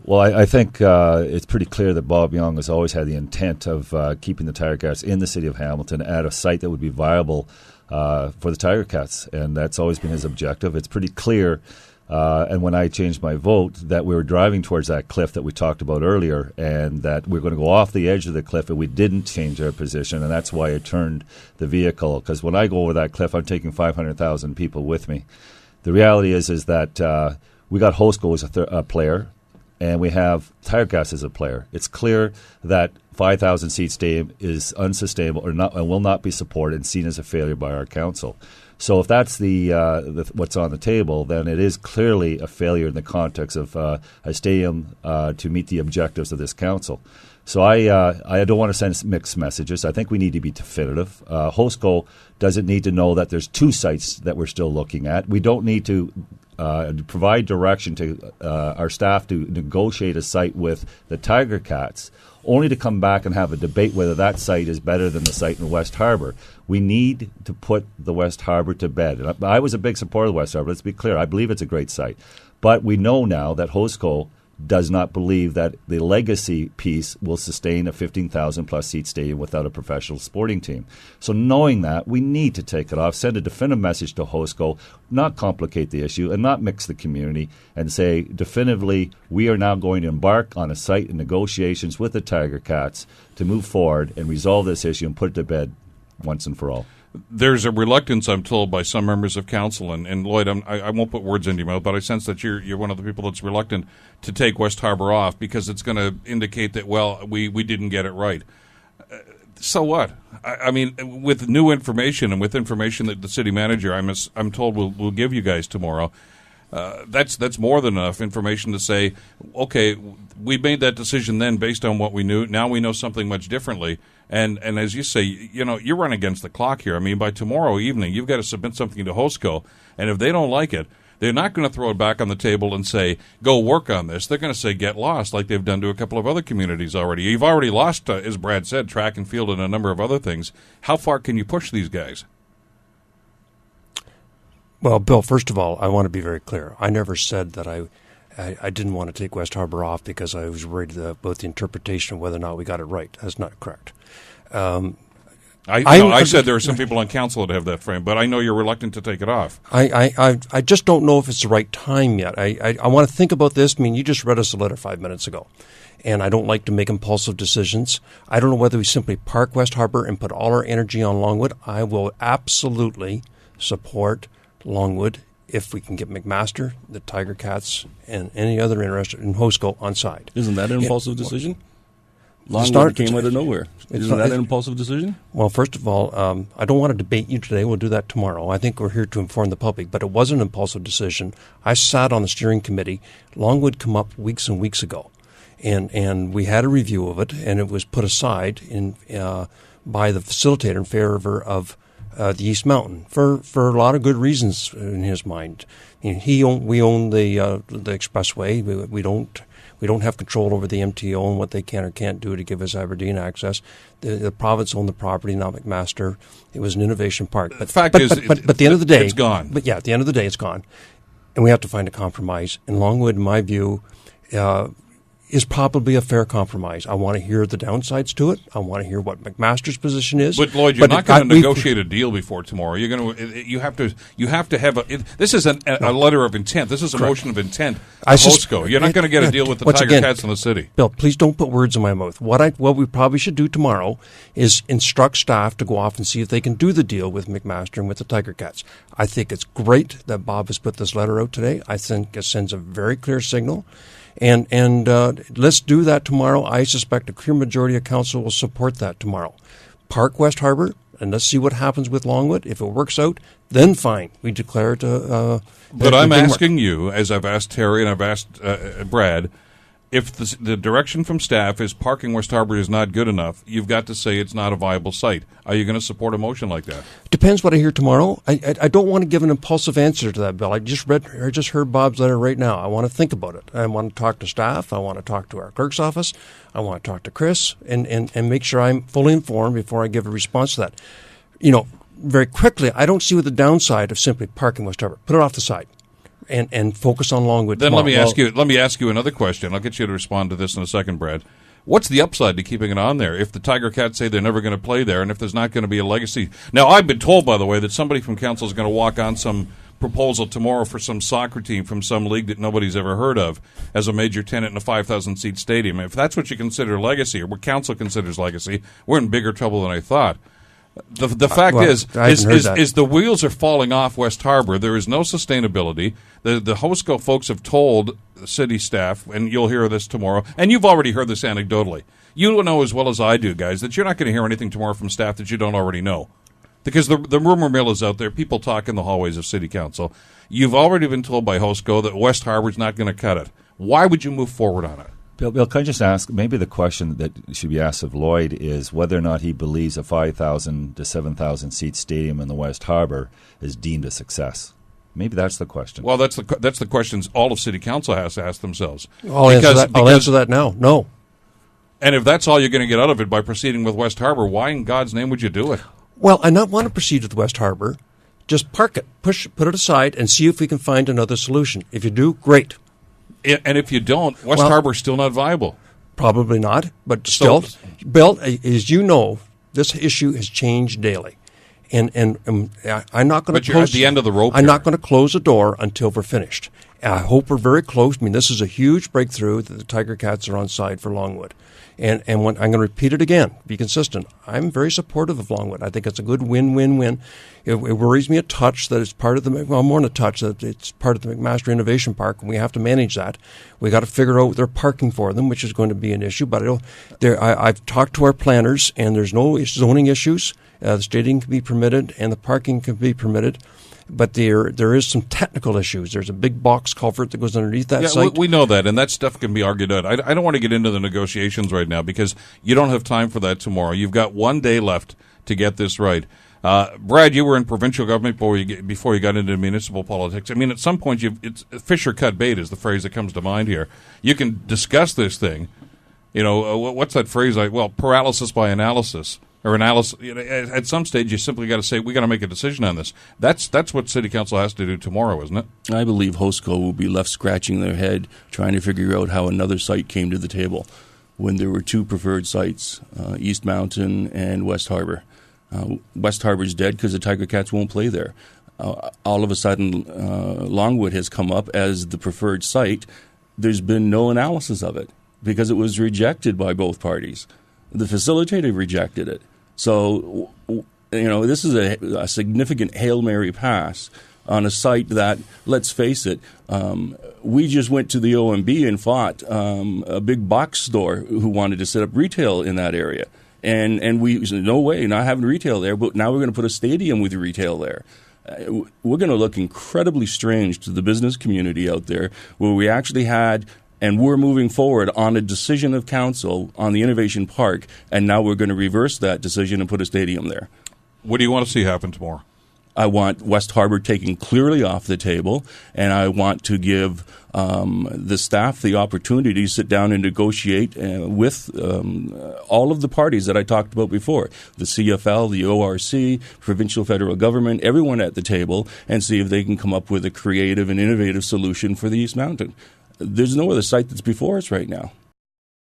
Well, I think it's pretty clear that Bob Young has always had the intent of keeping the Tiger Cats in the city of Hamilton at a site that would be viable for the Tiger Cats, and that's always been his objective. It's pretty clear, and when I changed my vote, that we were driving towards that cliff that we talked about earlier, and that we're going to go off the edge of the cliff, and we didn't change our position, and that's why I turned the vehicle, because when I go over that cliff, I'm taking 500,000 people with me. The reality is that we got HostCo as a player, and we have Tiger Cats as a player. It's clear that 5,000-seat stadium is unsustainable or not, and will not be supported and seen as a failure by our council. So if that's the what's on the table, then it is clearly a failure in the context of a stadium to meet the objectives of this council. So I don't want to send mixed messages. I think we need to be definitive. HostCo doesn't need to know that there's two sites that we're still looking at. We don't need to provide direction to our staff to negotiate a site with the Tiger Cats, only to come back and have a debate whether that site is better than the site in West Harbour. We need to put the West Harbour to bed. And I was a big supporter of the West Harbour. Let's be clear. I believe it's a great site. But we know now that HostCo does not believe that the legacy piece will sustain a 15,000-plus seat stadium without a professional sporting team. So knowing that, we need to take it off, send a definitive message to HostCo, not complicate the issue, and not mix the community, and say definitively we are now going to embark on a site in negotiations with the Tiger Cats to move forward and resolve this issue and put it to bed once and for all. There's a reluctance, I'm told, by some members of council, and Lloyd, I won't put words into your mouth, but I sense that you're one of the people that's reluctant to take West Harbour off because it's going to indicate that, well, we didn't get it right. So what? I mean, with new information and with information that the city manager, I'm told, will give you guys tomorrow, that's more than enough information to say, okay, we made that decision then based on what we knew. Now we know something much differently. And as you say, you're running against the clock here. I mean, by tomorrow evening, you've got to submit something to HostCo. And if they don't like it, they're not going to throw it back on the table and say, go work on this. They're going to say, get lost, like they've done to a couple of other communities already. You've already lost, as Brad said, track and field and a number of other things. How far can you push these guys? Well, Bill, first of all, I want to be very clear. I never said that I didn't want to take West Harbour off because I was worried about the interpretation of whether or not we got it right. That's not correct. I said there are some people on council that have that frame, but I know you're reluctant to take it off. I just don't know if it's the right time yet. I want to think about this. I mean, you just read us a letter 5 minutes ago, and I don't like to make impulsive decisions. I don't know whether we simply park West Harbour and put all our energy on Longwood. I will absolutely support Longwood if we can get McMaster, the Tiger Cats, and any other interested in HostCo on side. Isn't that an impulsive decision? Longwood came out of nowhere. Isn't that an impulsive decision? Well, first of all, I don't want to debate you today. We'll do that tomorrow. I think we're here to inform the public, but it was an impulsive decision. I sat on the steering committee. Longwood come up weeks and weeks ago, and we had a review of it, and it was put aside by the facilitator in favor of the East Mountain for a lot of good reasons in his mind. We own the expressway. We don't have control over the MTO and what they can or can't do to give us Aberdeen access. The province owned the property, not McMaster. It was an innovation park. But at the end of the day, it's gone. But yeah, at the end of the day, it's gone, and we have to find a compromise. And Longwood, in my view, is probably a fair compromise. I want to hear the downsides to it. I want to hear what McMaster's position is. But Lloyd, you're not going to negotiate a deal before tomorrow. You're going to. You have to have a. This is a letter of intent. This is a motion of intent. HostCo. You're not going to get a deal with the Tiger Cats in the city. Bill, please don't put words in my mouth. What we probably should do tomorrow is instruct staff to go off and see if they can do the deal with McMaster and with the Tiger Cats. I think it's great that Bob has put this letter out today. I think it sends a very clear signal. And let's do that tomorrow. I suspect a clear majority of council will support that tomorrow. Park West Harbour, and let's see what happens with Longwood. If it works out, then fine. We declare it. But I'm asking you, as I've asked Terry and I've asked Brad, if the direction from staff is parking West Harbour is not good enough, you've got to say it's not a viable site. Are you going to support a motion like that? Depends what I hear tomorrow. I don't want to give an impulsive answer to that, Bill. I just heard Bob's letter right now. I want to think about it. I want to talk to staff. I want to talk to our clerk's office. I want to talk to Chris and make sure I'm fully informed before I give a response to that. Very quickly, I don't see what the downside of simply parking West Harbour. Put it off the side. and focus on Longwood. Then tomorrow. let me ask you another question. I'll get you to respond to this in a second, Brad. What's the upside to keeping it on there if the Tiger Cats say they're never going to play there and if there's not going to be a legacy? Now, I've been told, by the way, that somebody from council is going to walk on some proposal tomorrow for some soccer team from some league that nobody's ever heard of as a major tenant in a 5,000-seat stadium. If that's what you consider legacy or what council considers legacy, we're in bigger trouble than I thought. The fact is the wheels are falling off West Harbour. There is no sustainability. The HostCo folks have told the city staff, and you'll hear this tomorrow, and you've already heard this anecdotally. You know as well as I do, guys, that you're not going to hear anything tomorrow from staff that you don't already know. Because the rumor mill is out there. People talk in the hallways of City Council. You've already been told by HostCo that West Harbour's not going to cut it. Why would you move forward on it? Bill, can I just ask, maybe the question that should be asked of Lloyd is whether or not he believes a 5,000 to 7,000 seat stadium in the West Harbour is deemed a success. Maybe that's the question. Well, that's the questions all of City Council has to ask themselves. I'll answer that now. No. And if that's all you're going to get out of it by proceeding with West Harbour, why in God's name would you do it? Well, I not want to proceed with West Harbour. Just park it, put it aside, and see if we can find another solution. If you do, great. And if you don't, West Harbour's still not viable. Probably not, but still, Bill, as you know, this issue has changed daily. And I'm not going to close. But you're at the end of the rope. I'm not going to close the door until we're finished. I hope we're very close. I mean, this is a huge breakthrough that the Tiger Cats are on side for Longwood. And when, I'm going to repeat it again, be consistent. I'm very supportive of Longwood. I think it's a good win-win-win. It worries me a touch that it's part of the, well, more than a touch, that it's part of the McMaster Innovation Park, and we have to manage that. We got to figure out what they're parking for them, which is going to be an issue. But I've talked to our planners, and there's no zoning issues. The stadium can be permitted, and the parking can be permitted. But there is some technical issues. There's a big box culvert that goes underneath that site. We know that, and that stuff can be argued out. I don't want to get into the negotiations right now because you don't have time for that tomorrow. You've got 1 day left to get this right. Brad, you were in provincial government before you got into municipal politics. I mean, at some point, it's fish or cut bait is the phrase that comes to mind here. You can discuss this thing. You know, what's that phrase? Paralysis by analysis. Or analysis. At some stage, you simply got to say, we got to make a decision on this. That's what City Council has to do tomorrow, isn't it? I believe HostCo will be left scratching their head trying to figure out how another site came to the table when there were two preferred sites, East Mountain and West Harbour. West Harbour's dead because the Tiger Cats won't play there. All of a sudden, Longwood has come up as the preferred site. There's been no analysis of it because it was rejected by both parties. The facilitator rejected it. So, this is a significant Hail Mary pass on a site that, let's face it, we just went to the OMB and fought a big box store who wanted to set up retail in that area. And we said, no way, not having retail there, but now we're going to put a stadium with retail there. We're going to look incredibly strange to the business community out there where we actually had... And we're moving forward on a decision of council on the Innovation Park, and now we're going to reverse that decision and put a stadium there. What do you want to see happen tomorrow? I want West Harbour taken clearly off the table, and I want to give the staff the opportunity to sit down and negotiate with all of the parties that I talked about before, the CFL, the ORC, provincial federal government, everyone at the table, and see if they can come up with a creative and innovative solution for the East Mountain. There's no other site that's before us right now.